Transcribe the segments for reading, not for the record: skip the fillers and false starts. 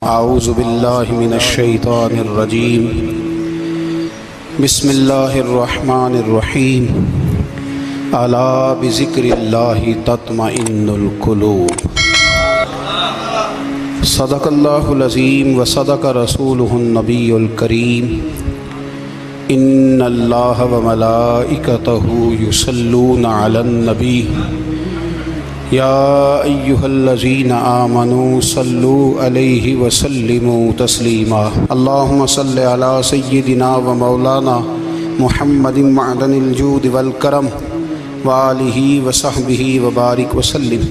اعوذ باللہ من الشیطان الرجیم بسم اللہ الرحمن الرحیم الا بذکر اللہ تطمئن القلوب صدق اللہ العظیم وصدق رسولہ النبی الکریم ان اللہ وملائکتہ یصلون علی النبی یا ایہا الذین آمنوا صلوا علیہ وسلموا تسلیما اللہم صل علی سیدنا و مولانا محمد معدن الجود والکرم وآلہ وصحبہ وبارک وسلم۔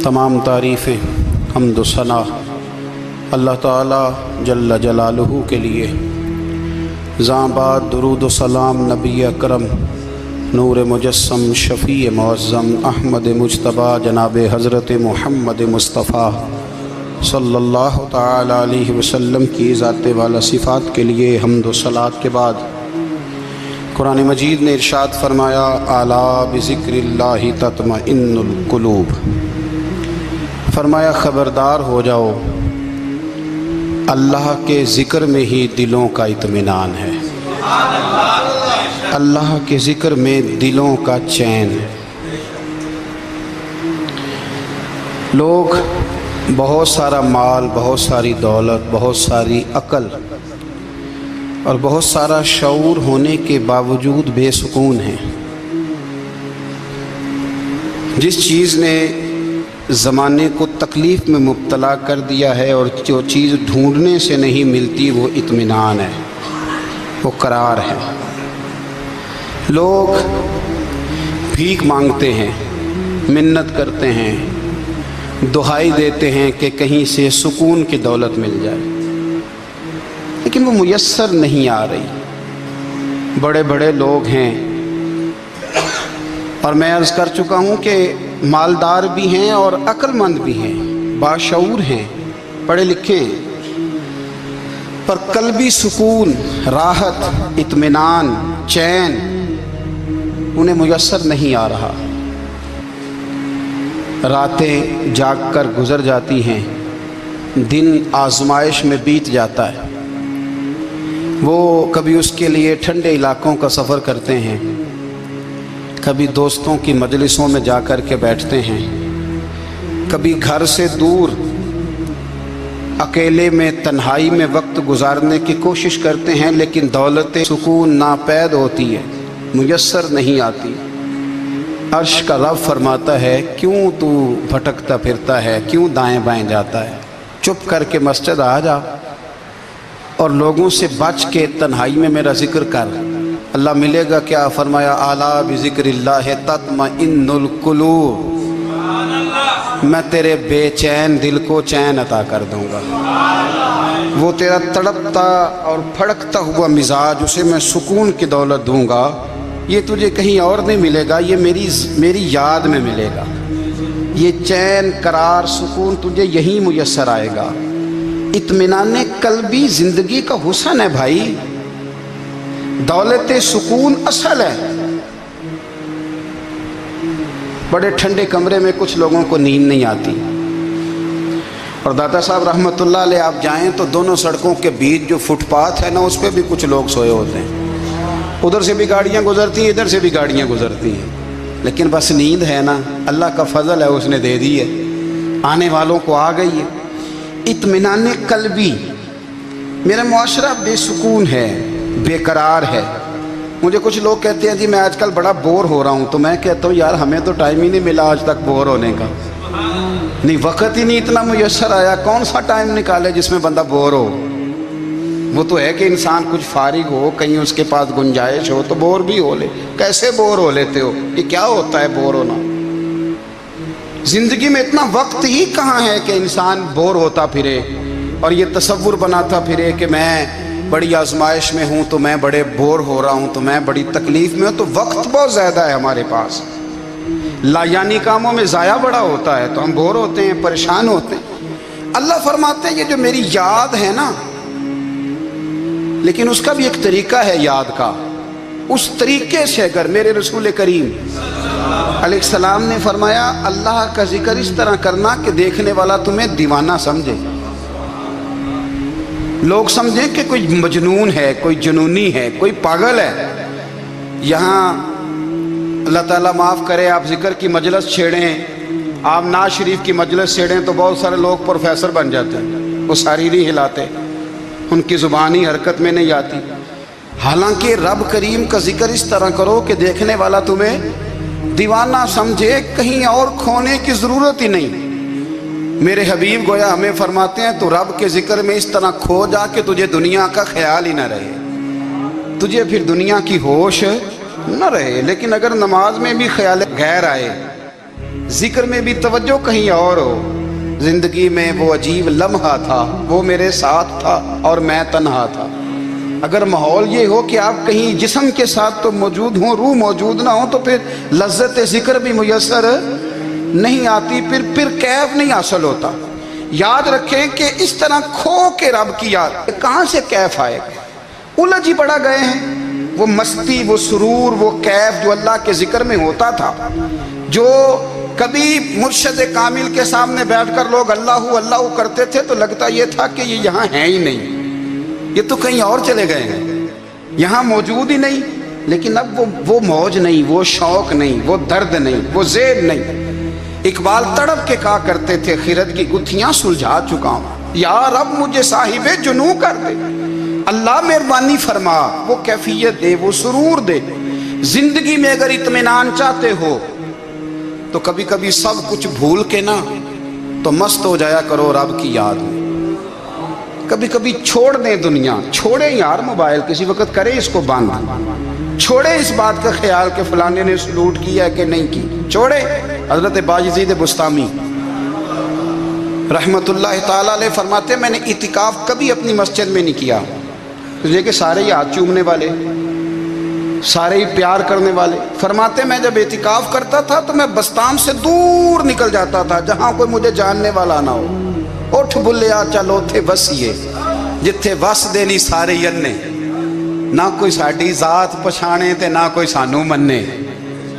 تمام تعریفیں حمد و ثنا اللہ تعالی جل جلالہ کے لیے۔ زاں بعد درود و سلام نبی اکرم نور مجسم شفیع معظم احمد مجتبیٰ جناب حضرت محمد مصطفیٰ صلی اللہ تعالی علیہ وسلم کی ذات والا صفات کے لیے حمد و صلوات کے بعد قرآن مجید نے ارشاد فرمایا الا بذکر اللہ تطمئن القلوب، فرمایا خبردار ہو جاؤ اللہ کے ذکر میں ہی دلوں کا اطمینان ہے، اللہ کے ذکر میں دلوں کا چین ہے۔ لوگ بہت سارا مال، بہت ساری دولت، بہت ساری عقل اور بہت سارا شعور ہونے کے باوجود بے سکون ہیں۔ جس چیز نے زمانے کو تکلیف میں مبتلا کر دیا ہے اور جو چیز ڈھونڈنے سے نہیں ملتی وہ اطمینان ہے، وہ قرار ہے۔ لوگ بھیک مانگتے ہیں، منت کرتے ہیں، دہائی دیتے ہیں کہ کہیں سے سکون کی دولت مل جائے، لیکن وہ میسر نہیں آ رہی۔ بڑے بڑے لوگ ہیں اور میں عرض کر چکا ہوں کہ مالدار بھی ہیں اور عقل مند بھی ہیں، باشعور ہیں، پڑھے لکھے ہیں، پر قلبی سکون، راحت، اطمینان، چین انہیں میسر نہیں آ رہا۔ راتیں جاگ کر گزر جاتی ہیں، دن آزمائش میں بیت جاتا ہے۔ وہ کبھی اس کے لیے ٹھنڈے علاقوں کا سفر کرتے ہیں، کبھی دوستوں کی مجلسوں میں جا کر کے بیٹھتے ہیں، کبھی گھر سے دور اکیلے میں تنہائی میں وقت گزارنے کی کوشش کرتے ہیں، لیکن دولت سکون ناپید ہوتی ہے، میسر نہیں آتی۔ عرش کا رب فرماتا ہے کیوں تو بھٹکتا پھرتا ہے، کیوں دائیں بائیں جاتا ہے، چپ کر کے مسجد آ جا اور لوگوں سے بچ کے تنہائی میں میرا ذکر کر۔ اللہ ملے گا کیا؟ فرمایا اعلیٰ بذکر اللہ تطمئن القلوب، میں تیرے بے چین دل کو چین عطا کر دوں گا۔ وہ تیرا تڑپتا اور پھڑکتا ہوا مزاج، اسے میں سکون کی دولت دوں گا۔ یہ تجھے کہیں اور نہیں ملے گا، یہ میری یاد میں ملے گا۔ یہ چین، قرار، سکون تجھے یہیں میسر آئے گا۔ اطمینان قلبی زندگی کا حسن ہے بھائی، دولت سکون اصل ہے۔ بڑے ٹھنڈے کمرے میں کچھ لوگوں کو نیند نہیں آتی، اور داتا صاحب رحمۃ اللہ علیہ آپ جائیں تو دونوں سڑکوں کے بیچ جو فٹ پاتھ ہے نا، اس پہ بھی کچھ لوگ سوئے ہوتے ہیں۔ ادھر سے بھی گاڑیاں گزرتی ہیں، ادھر سے بھی گاڑیاں گزرتی ہیں، لیکن بس نیند ہے نا، اللہ کا فضل ہے، اس نے دے دی ہے، آنے والوں کو آ گئی ہے۔ اطمینان قلبی، میرا معاشرہ بے سکون ہے، بے قرار ہے۔ مجھے کچھ لوگ کہتے ہیں جی میں آج کل بڑا بور ہو رہا ہوں، تو میں کہتا ہوں یار ہمیں تو ٹائم ہی نہیں ملا آج تک بور ہونے کا، نہیں وقت ہی نہیں اتنا میسر آیا۔ کون سا ٹائم نکالے جس میں بندہ بور ہو؟ وہ تو ہے کہ انسان کچھ فارغ ہو، کہیں اس کے پاس گنجائش ہو تو بور بھی ہو لے۔ کیسے بور ہو لیتے ہو؟ یہ کیا ہوتا ہے بور ہونا؟ زندگی میں اتنا وقت ہی کہاں ہے کہ انسان بور ہوتا پھرے اور یہ تصور بناتا پھرے کہ میں بڑی آزمائش میں ہوں، تو میں بڑے بور ہو رہا ہوں، تو میں بڑی تکلیف میں ہوں۔ تو وقت بہت زیادہ ہے ہمارے پاس، لایانی کاموں میں ضائع بڑا ہوتا ہے، تو ہم بور ہوتے ہیں، پریشان ہوتے ہیں۔ اللہ فرماتے ہیں یہ جو میری یاد ہے نا، لیکن اس کا بھی ایک طریقہ ہے یاد کا، اس طریقے سے اگر میرے رسول کریم علیہ السلام نے فرمایا اللہ کا ذکر اس طرح کرنا کہ دیکھنے والا تمہیں دیوانہ سمجھے۔ لوگ سمجھیں کہ کوئی مجنون ہے، کوئی جنونی ہے، کوئی پاگل ہے۔ یہاں اللہ تعالیٰ معاف کرے، آپ ذکر کی مجلس چھیڑیں، آپ ناز شریف کی مجلس چھیڑیں تو بہت سارے لوگ پروفیسر بن جاتے ہیں، وہ ساری نہیں ہلاتے، ان کی زبان ہی حرکت میں نہیں آتی۔ حالانکہ رب کریم کا ذکر اس طرح کرو کہ دیکھنے والا تمہیں دیوانہ سمجھے، کہیں اور کھونے کی ضرورت ہی نہیں۔ میرے حبیب گویا ہمیں فرماتے ہیں تو رب کے ذکر میں اس طرح کھو جا کہ تجھے دنیا کا خیال ہی نہ رہے، تجھے پھر دنیا کی ہوش نہ رہے۔ لیکن اگر نماز میں بھی خیال غیر آئے، ذکر میں بھی توجہ کہیں اور ہو، زندگی میں وہ عجیب لمحہ تھا، وہ میرے ساتھ تھا اور میں تنہا تھا، اگر ماحول یہ ہو کہ آپ کہیں جسم کے ساتھ تو موجود ہوں، روح موجود نہ ہو، تو پھر لذت ذکر بھی میسر نہیں آتی، پھر کیف نہیں حاصل ہوتا۔ یاد رکھیں کہ اس طرح کھو کے رب کی یاد کہاں سے کیف آئے گا؟ الجھ ہی پڑا گئے ہیں۔ وہ مستی، وہ سرور، وہ کیف جو اللہ کے ذکر میں ہوتا تھا، جو کبھی مرشد کامل کے سامنے بیٹھ کر لوگ اللہ اللہ کرتے تھے تو لگتا یہ تھا کہ یہ یہاں ہیں ہی نہیں، یہ تو کہیں اور چلے گئے ہیں، یہاں موجود ہی نہیں۔ لیکن اب وہ موج نہیں، وہ شوق نہیں، وہ درد نہیں، وہ زیر نہیں۔ اقبال تڑپ کے کہا کرتے تھے، خیرت کی گتھیاں سلجھا چکا ہوں، یا رب مجھے صاحب جنوں کر دے، اللہ مہربانی فرما، وہ کیفیت دے، وہ سرور دے۔ زندگی میں اگر اطمینان چاہتے ہو تو کبھی کبھی سب کچھ بھول کے نا تو مست ہو جایا کرو رب کی یاد میں۔ کبھی کبھی چھوڑ دیں دنیا، چھوڑیں یار موبائل، کسی وقت کریں اس کو بند، چھوڑیں اس بات کا خیال کہ فلانے نے سلوٹ کیا ہے کہ نہیں کی، چھوڑیں۔ حضرت باجزید بستامی رحمت اللہ تعالیٰ علیہ فرماتے ہیں میں نے اعتکاف کبھی اپنی مسجد میں نہیں کیا، اس لیے کہ سارے ہی ہاتھ چومنے والے، سارے ہی پیار کرنے والے۔ فرماتے میں جب اعتکاف کرتا تھا تو میں بستان سے دور نکل جاتا تھا جہاں کوئی مجھے جاننے والا نہ ہو۔ اٹھ بلیا چلو تھے وسیے جتھے وس دینی سارے ینے، نہ کوئی ساڈی ذات پچھانے تے نہ کوئی سانو مننے،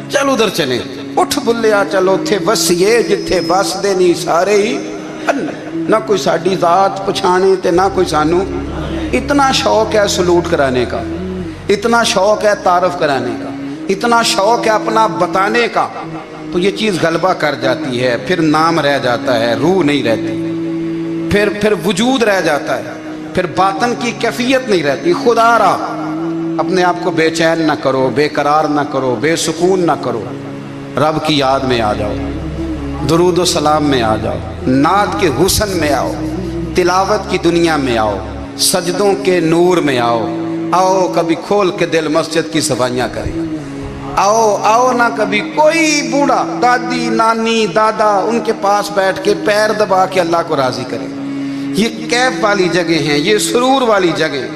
چل ادھر چلیں۔ اٹھ بلیا چلو تھے وسیے جتھے وس دینی سارے ہی ینے، نہ کوئی ساڈی ذات پچھانے تے نہ کوئی سانو۔ اتنا شوق ہے سلوٹ کرانے کا، اتنا شوق ہے تعارف کرانے کا، اتنا شوق ہے اپنا بتانے کا، تو یہ چیز غلبہ کر جاتی ہے، پھر نام رہ جاتا ہے، روح نہیں رہتی، پھر وجود رہ جاتا ہے، پھر باطن کی کیفیت نہیں رہتی۔ خدا را اپنے آپ کو بے چین نہ کرو، بے قرار نہ کرو، بے سکون نہ کرو، رب کی یاد میں آ جاؤ، درود و سلام میں آ جاؤ، نعت کے حسن میں آؤ، تلاوت کی دنیا میں آؤ، سجدوں کے نور میں آؤ، آؤ کبھی کھول کے دل مسجد کی صفائیاں کریں، آؤ نہ کبھی کوئی بوڑھا، دادی، نانی، دادا ان کے پاس بیٹھ کے پیر دبا کے اللہ کو راضی کریں۔ یہ کیف والی جگہ ہیں، یہ سرور والی جگہ۔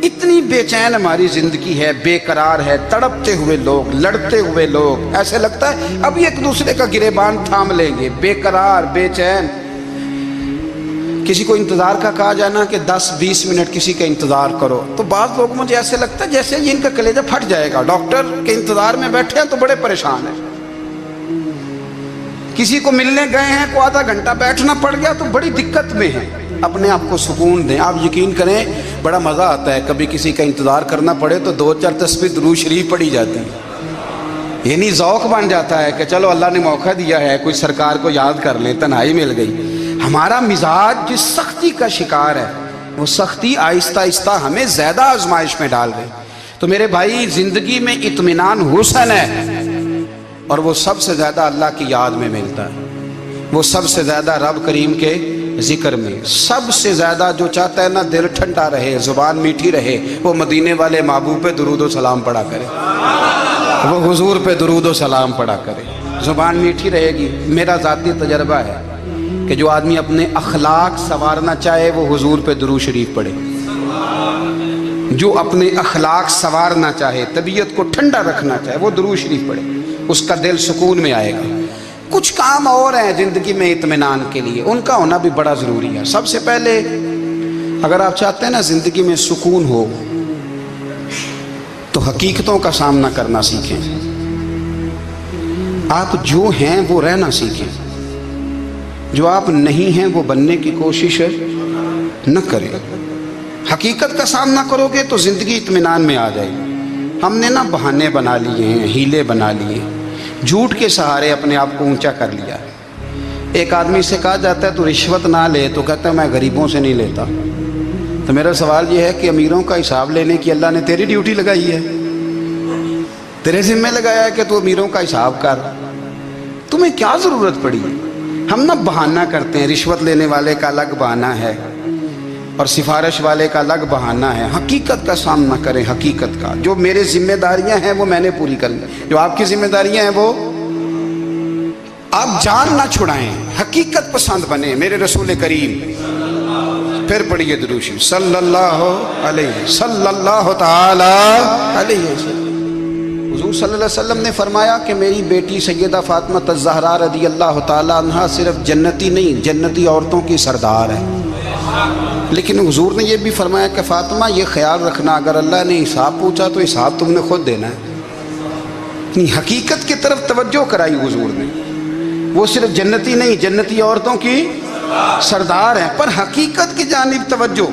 اتنی بے چین ہماری زندگی ہے، بے قرار ہے، تڑپتے ہوئے لوگ، لڑتے ہوئے لوگ، ایسے لگتا ہے ابھی ایک دوسرے کا گریبان تھام لیں گے، بے قرار، بے چین۔ کسی کو انتظار کا کہا جائے نا کہ 10-20 منٹ کسی کا انتظار کرو تو بعض لوگ مجھے ایسے لگتا ہے جیسے یہ ان کا کلیجہ پھٹ جائے گا، ڈاکٹر کے انتظار میں بیٹھے ہیں تو بڑے پریشان ہیں، کسی کو ملنے گئے ہیں کو آدھا گھنٹہ بیٹھنا پڑ گیا تو بڑی دقت میں ہیں۔ اپنے آپ کو سکون دیں۔ آپ یقین کریں بڑا مزہ آتا ہے، کبھی کسی کا انتظار کرنا پڑے تو 2-4 تسبیح درود شریف پڑھی جاتی ہے، یعنی ذوق بن جاتا ہے کہ چلو اللہ نے موقع دیا ہے، کوئی سرکار کو یاد کر لیں، تنہائی مل گئی۔ ہمارا مزاج جس سختی کا شکار ہے، وہ سختی آہستہ آہستہ ہمیں زیادہ آزمائش میں ڈال گئی۔ تو میرے بھائی زندگی میں اطمینان حسن ہے، اور وہ سب سے زیادہ اللہ کی یاد میں ملتا ہے، وہ سب سے زیادہ رب کریم کے ذکر میں۔ سب سے زیادہ جو چاہتا ہے نا دل ٹھنڈا رہے، زبان میٹھی رہے، وہ مدینے والے محبوب پہ درود و سلام پڑھا کرے، وہ حضور پہ درود و سلام پڑھا کرے، زبان میٹھی رہے گی۔ میرا ذاتی تجربہ ہے کہ جو آدمی اپنے اخلاق سنوارنا چاہے وہ حضور پہ درود شریف پڑھے، جو اپنے اخلاق سنوارنا چاہے، طبیعت کو ٹھنڈا رکھنا چاہے، وہ درود شریف پڑھے، اس کا دل سکون میں آئے گا۔ کچھ کام اور ہیں زندگی میں اطمینان کے لیے، ان کا ہونا بھی بڑا ضروری ہے۔ سب سے پہلے اگر آپ چاہتے ہیں نا زندگی میں سکون ہو تو حقیقتوں کا سامنا کرنا سیکھیں، آپ جو ہیں وہ رہنا سیکھیں، جو آپ نہیں ہیں وہ بننے کی کوشش نہ کریں۔ حقیقت کا سامنا کرو گے تو زندگی اطمینان میں آ جائے گی۔ ہم نے نا بہانے بنا لیے ہیں، ہیلے بنا لیے، جھوٹ کے سہارے اپنے آپ کو اونچا کر لیا۔ ایک آدمی سے کہا جاتا ہے تو رشوت نہ لے، تو کہتا ہے میں غریبوں سے نہیں لیتا۔ تو میرا سوال یہ ہے کہ امیروں کا حساب لینے کی اللہ نے تیری ڈیوٹی لگائی ہے، تیرے ذمہ لگایا ہے کہ تو امیروں کا حساب کر، تمہیں کیا ضرورت پڑی؟ ہم نا بہانہ کرتے ہیں، رشوت لینے والے کا الگ بہانہ ہے اور سفارش والے کا الگ بہانہ ہے۔ حقیقت کا سامنا کریں، حقیقت کا۔ جو میرے ذمہ داریاں ہیں وہ میں نے پوری کرنی، جو آپ کی ذمہ داریاں ہیں وہ آپ جان نہ چھڑائیں، حقیقت پسند بنیں۔ میرے رسول کریم، پھر پڑھیے درود شریف صلی اللہ تعالی علیہ وسلم۔ حضور صلی اللہ علیہ وسلم نے فرمایا کہ میری بیٹی سیدہ فاطمہ الزہرا رضی اللہ تعالی عنہا صرف جنتی نہیں، جنتی عورتوں کی سردار ہے۔ لیکن حضور نے یہ بھی فرمایا کہ فاطمہ یہ خیال رکھنا اگر اللہ نے حساب پوچھا تو حساب تم نے خود دینا ہے۔ حقیقت کی طرف توجہ کرائی حضور نے، وہ صرف جنتی نہیں، جنتی عورتوں کی سردار ہیں، پر حقیقت کی جانب توجہ۔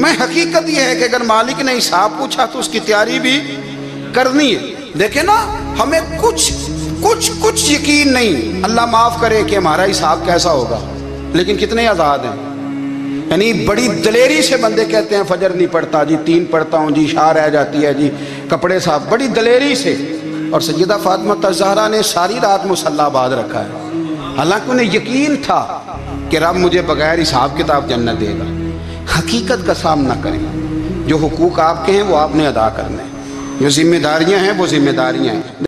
میں حقیقت یہ ہے کہ اگر مالک نے حساب پوچھا تو اس کی تیاری بھی کرنی ہے۔ دیکھیں نا، ہمیں کچھ یقین نہیں، اللہ معاف کرے کہ ہمارا حساب کیسا ہوگا، لیکن کتنے آزاد ہیں۔ یعنی بڑی دلیری سے بندے کہتے ہیں فجر نہیں پڑھتا جی، 3 پڑھتا ہوں جی، شاہ رہ جاتی ہے جی، کپڑے صاف، بڑی دلیری سے۔ اور سیدہ فاطمہ الزہرا نے ساری رات مصلی باندھ رکھا ہے، حالانکہ انہیں یقین تھا کہ رب مجھے بغیر حساب کتاب جنت دے گا۔ حقیقت کا سامنا کریں، جو حقوق آپ کے ہیں وہ آپ نے ادا کرنے ہیں، جو ذمہ داریاں ہیں وہ ذمہ داریاں ہیں۔